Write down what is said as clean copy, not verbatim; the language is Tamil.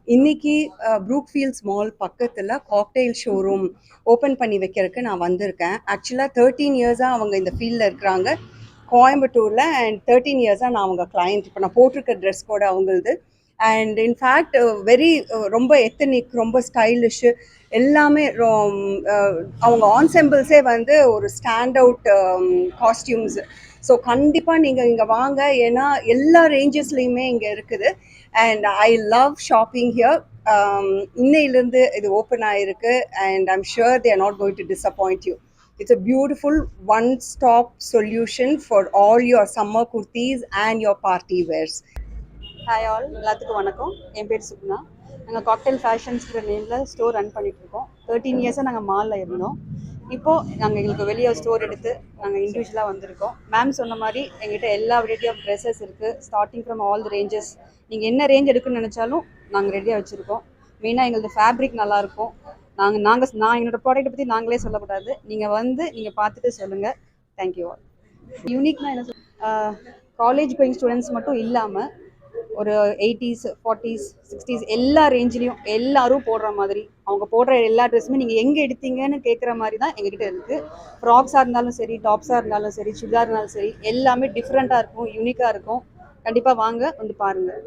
இன்னைக்கு ப்ரூக்ஃபீல்ட்ஸ் மால் பக்கத்தில் காக்டெயில் ஷோரூம் ஓப்பன் பண்ணி வைக்கிறதுக்கு நான் வந்திருக்கேன். ஆக்சுவலாக 13 இயர்ஸாக அவங்க இந்த ஃபீல்டில் இருக்கிறாங்க கோயம்புத்தூரில். அண்ட் 13 இயர்ஸாக நான் அவங்க கிளையண்ட். இப்போ நான் போட்டிருக்க ட்ரெஸ் கூட அவங்களது. அண்ட் இன்ஃபேக்ட் ரொம்ப எத்தனிக், ரொம்ப ஸ்டைலிஷு எல்லாமே. அவங்க ஆன்செம்பிள்ஸே வந்து ஒரு ஸ்டாண்ட் அவுட் காஸ்டியூம்ஸ். ஸோ கண்டிப்பாக நீங்கள் இங்கே வாங்க, ஏன்னா எல்லா ரேஞ்சஸ்லேயுமே இங்கே இருக்குது. And I love shopping here. இன்னையிலேருந்து இது ஓப்பன் ஆகிருக்கு and I'm sure they are not going to disappoint you. It's a beautiful one-stop solution for all your summer kurtis and your party wears. Hi all, எல்லாத்துக்கும் வணக்கம். என் பேர் சுப்னா. நாங்கள் காக்டெயில் ஃபேஷன்ஸ்கிற நேமில் ஸ்டோர் ரன் பண்ணிகிட்ருக்கோம். 13 இயர்ஸாக நாங்கள் மாலில் இருந்தோம். இப்போது நாங்கள் எங்களுக்கு வெளியே ஸ்டோர் எடுத்து நாங்கள் இண்டிவிஜுவலாக வந்திருக்கோம். மேம் சொன்ன மாதிரி எங்கள்கிட்ட எல்லா வெரைட்டி ஆஃப் ட்ரெஸ்ஸஸ் இருக்குது, starting from all the ranges. நீங்கள் என்ன ரேஞ்ச் எடுக்குன்னு நினச்சாலும் நாங்கள் ரெடியாக வச்சுருக்கோம். மெயினாக எங்களது ஃபேப்ரிக் நல்லாயிருக்கும். நான் என்னோடய ப்ராடக்ட்டை பற்றி நாங்களே சொல்லக்கூடாது, நீங்கள் வந்து நீங்கள் பார்த்துட்டு சொல்லுங்கள். Thank you all. யூனிக்னா என்ன காலேஜ் கோயிங் ஸ்டூடெண்ட்ஸ் மட்டும் இல்லாமல் ஒரு 80s 40s 60s எல்லா ரேஞ்சிலையும் எல்லாரும் போடுற மாதிரி, அவங்க போடுற எல்லா ட்ரெஸ்ஸுமே நீங்கள் எங்கே எடுத்தீங்கன்னு கேட்குற மாதிரி தான் எங்ககிட்ட இருக்குது. ஃப்ராக்ஸாக இருந்தாலும் சரி, டாப்ஸாக இருந்தாலும் சரி, சுடிதார் இருந்தாலும் சரி, எல்லாமே டிஃப்ரெண்ட்டாக இருக்கும், யூனிக்காக இருக்கும். கண்டிப்பாக வாங்க, வந்து பாருங்கள்.